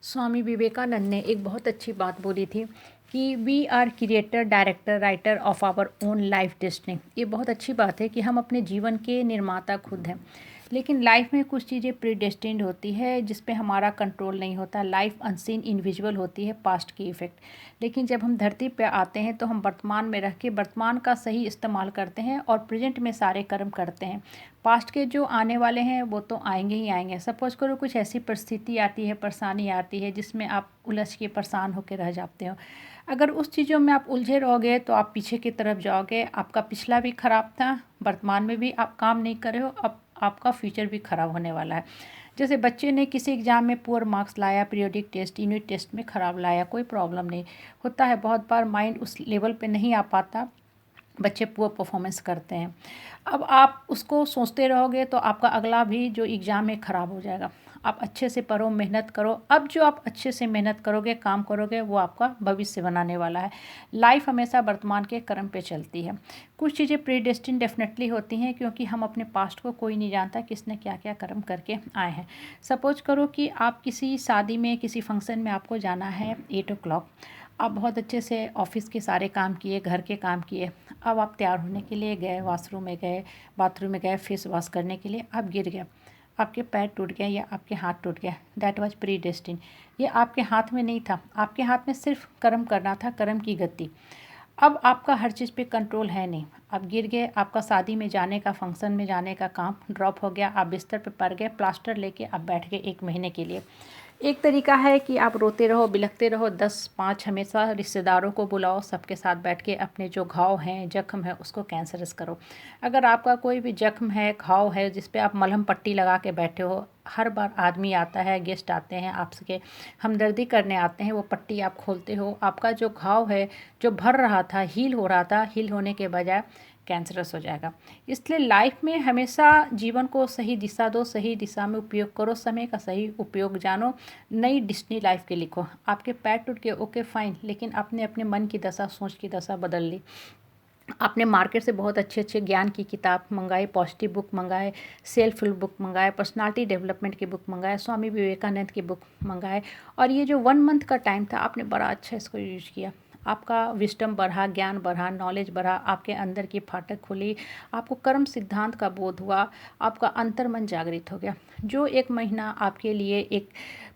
स्वामी विवेकानंद ने एक बहुत अच्छी बात बोली थी कि we are creator director writer of our own life destiny. ये बहुत अच्छी बात है कि हम अपने जीवन के निर्माता खुद हैं। लेकिन लाइफ में कुछ चीज़ें प्रीडेस्टिन्ड होती है जिस पे हमारा कंट्रोल नहीं होता। लाइफ अनसीन इनविजिबल होती है, पास्ट की इफ़ेक्ट। लेकिन जब हम धरती पे आते हैं तो हम वर्तमान में रह के वर्तमान का सही इस्तेमाल करते हैं और प्रेजेंट में सारे कर्म करते हैं। पास्ट के जो आने वाले हैं वो तो आएंगे ही आएंगे। सपोज करो कुछ ऐसी परिस्थिति आती है, परेशानी आती है जिसमें आप उलझ के परेशान होकर रह जाते हो। अगर उस चीज़ों में आप उलझे रहोगे तो आप पीछे की तरफ जाओगे। आपका पिछला भी खराब था, वर्तमान में भी आप काम नहीं कर रहे हो, अब आपका फ्यूचर भी खराब होने वाला है। जैसे बच्चे ने किसी एग्ज़ाम में पुअर मार्क्स लाया, पीरियोडिक टेस्ट, यूनिट टेस्ट में ख़राब लाया, कोई प्रॉब्लम नहीं होता है। बहुत बार माइंड उस लेवल पे नहीं आ पाता, बच्चे पुअर परफॉर्मेंस करते हैं। अब आप उसको सोचते रहोगे तो आपका अगला भी जो एग्ज़ाम है ख़राब हो जाएगा। आप अच्छे से पढ़ो, मेहनत करो। अब जो आप अच्छे से मेहनत करोगे, काम करोगे, वो आपका भविष्य बनाने वाला है। लाइफ हमेशा वर्तमान के कर्म पे चलती है। कुछ चीज़ें प्रीडेस्टिन डेफिनेटली होती हैं क्योंकि हम अपने पास्ट को कोई नहीं जानता किसने क्या क्या कर्म करके आए हैं। सपोज करो कि आप किसी शादी में, किसी फंक्शन में आपको जाना है 8 o'clock। आप बहुत अच्छे से ऑफिस के सारे काम किए, घर के काम किए। अब आप तैयार होने के लिए गए, वॉशरूम में गए, बाथरूम में गए, फेस वॉश करने के लिए आप गिर गए, आपके पैर टूट गया या आपके हाथ टूट गया। That was pre destine. ये आपके हाथ में नहीं था, आपके हाथ में सिर्फ कर्म करना था, कर्म की गति। अब आपका हर चीज़ पे कंट्रोल है नहीं। आप गिर गए, आपका शादी में जाने का, फंक्शन में जाने का काम ड्रॉप हो गया, आप बिस्तर पे पड़ गए, प्लास्टर लेके आप बैठ गए 1 महीने के लिए। एक तरीका है कि आप रोते रहो, बिलखते रहो, 10-5 हमेशा रिश्तेदारों को बुलाओ, सबके साथ बैठ के अपने जो घाव हैं, जख्म है, उसको कैंसरस करो। अगर आपका कोई भी जख्म है, घाव है जिस पे आप मलहम पट्टी लगा के बैठे हो, हर बार आदमी आता है, गेस्ट आते हैं, आपसे हमदर्दी करने आते हैं, वो पट्टी आप खोलते हो, आपका जो घाव है जो भर रहा था, हील हो रहा था, हील होने के बजाय कैंसरस हो जाएगा। इसलिए लाइफ में हमेशा जीवन को सही दिशा दो, सही दिशा में उपयोग करो, समय का सही उपयोग जानो। नई डिस्नी लाइफ के लिखो। आपके पैर टूट के ओके फाइन, लेकिन आपने अपने मन की दशा, सोच की दशा बदल ली। आपने मार्केट से बहुत अच्छे अच्छे ज्ञान की किताब मंगाई, पॉजिटिव बुक मंगाए, सेल्फ हेल्प बुक मंगाए, पर्सनालिटी डेवलपमेंट की बुक मंगाए, स्वामी विवेकानंद की बुक मंगाए। और ये जो 1 मंथ का टाइम था, आपने बड़ा अच्छा इसको यूज किया। आपका विस्डम बढ़ा, ज्ञान बढ़ा, नॉलेज बढ़ा, आपके अंदर की फाटक खुली, आपको कर्म सिद्धांत का बोध हुआ, आपका अंतर्मन जागृत हो गया। जो 1 महीना आपके लिए एक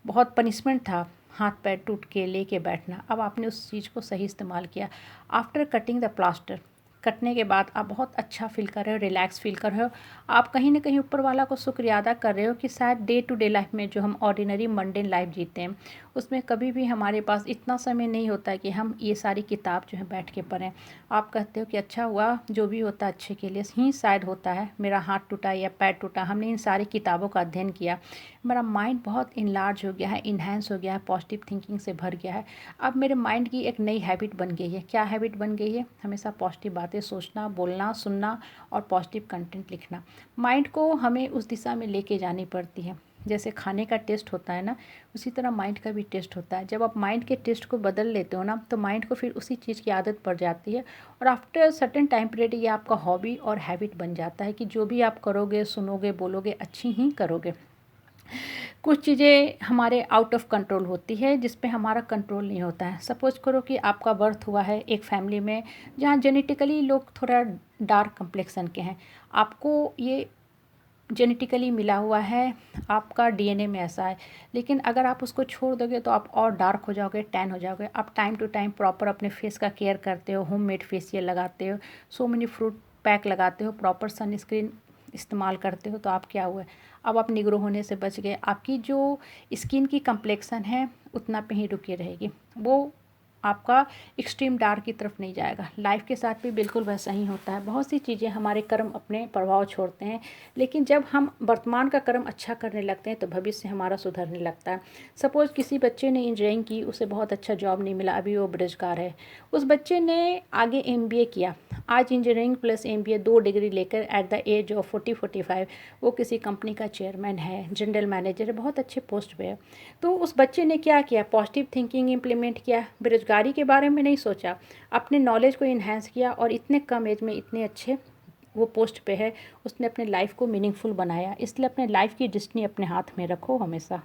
बहुत पनिशमेंट था, हाथ पैर टूट के लेके बैठना, अब आपने उस चीज़ को सही इस्तेमाल किया। आफ्टर कटिंग द प्लास्टर, कटने के बाद आप बहुत अच्छा फील कर रहे हो, रिलैक्स फील कर रहे हो। आप कहीं ना कहीं ऊपर वाला को शुक्रिया अदा कर रहे हो कि शायद डे टू डे लाइफ में जो हम ऑर्डिनरी मंडेन लाइफ जीते हैं, उसमें कभी भी हमारे पास इतना समय नहीं होता है कि हम ये सारी किताब जो है बैठ के पढ़ें। आप कहते हो कि अच्छा हुआ, जो भी होता है अच्छे के लिए ही शायद होता है। मेरा हाथ टूटा या पैर टूटा, हमने इन सारी किताबों का अध्ययन किया, मेरा माइंड बहुत इनलार्ज हो गया है, इन्हेंस हो गया है, पॉजिटिव थिंकिंग से भर गया है। अब मेरे माइंड की एक नई हैबिट बन गई है। क्या हैबिट बन गई है? हमेशा पॉजिटिव बातें सोचना, बोलना, सुनना और पॉजिटिव कंटेंट लिखना। माइंड को हमें उस दिशा में लेके जानी पड़ती है। जैसे खाने का टेस्ट होता है ना, उसी तरह माइंड का भी टेस्ट होता है। जब आप माइंड के टेस्ट को बदल लेते हो ना, तो माइंड को फिर उसी चीज़ की आदत पड़ जाती है और आफ्टर सर्टेन टाइम पीरियड ये आपका हॉबी और हैबिट बन जाता है कि जो भी आप करोगे, सुनोगे, बोलोगे, अच्छी ही करोगे। कुछ चीज़ें हमारे आउट ऑफ कंट्रोल होती है जिस पे हमारा कंट्रोल नहीं होता है। सपोज करो कि आपका बर्थ हुआ है एक फैमिली में जहाँ जेनेटिकली लोग थोड़ा डार्क कम्प्लेक्सन के हैं। आपको ये जेनेटिकली मिला हुआ है, आपका डीएनए में ऐसा है। लेकिन अगर आप उसको छोड़ दोगे तो आप और डार्क हो जाओगे, टैन हो जाओगे। आप टाइम टू टाइम प्रॉपर अपने फेस का केयर करते हो, होममेड फेशियल लगाते हो, सो मेनी फ्रूट पैक लगाते हो, प्रॉपर सनस्क्रीन इस्तेमाल करते हो, तो आप क्या हुआ, अब आप निग्रो होने से बच गए। आपकी जो स्किन की कम्प्लेक्सन है उतना पे ही रुकी रहेगी, वो आपका एक्सट्रीम डार्क की तरफ नहीं जाएगा। लाइफ के साथ भी बिल्कुल वैसा ही होता है। बहुत सी चीज़ें हमारे कर्म अपने प्रभाव छोड़ते हैं, लेकिन जब हम वर्तमान का कर्म अच्छा करने लगते हैं तो भविष्य हमारा सुधरने लगता है। सपोज़ किसी बच्चे ने इंजीनियरिंग की, उसे बहुत अच्छा जॉब नहीं मिला, अभी वो बेरोजगार है। उस बच्चे ने आगे एमबीए किया। आज इंजीनियरिंग प्लस एमबीए 2 डिग्री लेकर एट द एज ऑफ 40-45 वो किसी कंपनी का चेयरमैन है, जनरल मैनेजर है, बहुत अच्छे पोस्ट पे है। तो उस बच्चे ने क्या किया? पॉजिटिव थिंकिंग इम्प्लीमेंट किया, बेरोजगारी के बारे में नहीं सोचा, अपने नॉलेज को इन्हेंस किया और इतने कम एज में इतने अच्छे वो पोस्ट पे है। उसने अपने लाइफ को मीनिंगफुल बनाया। इसलिए अपने लाइफ की डेस्टिनी अपने हाथ में रखो हमेशा।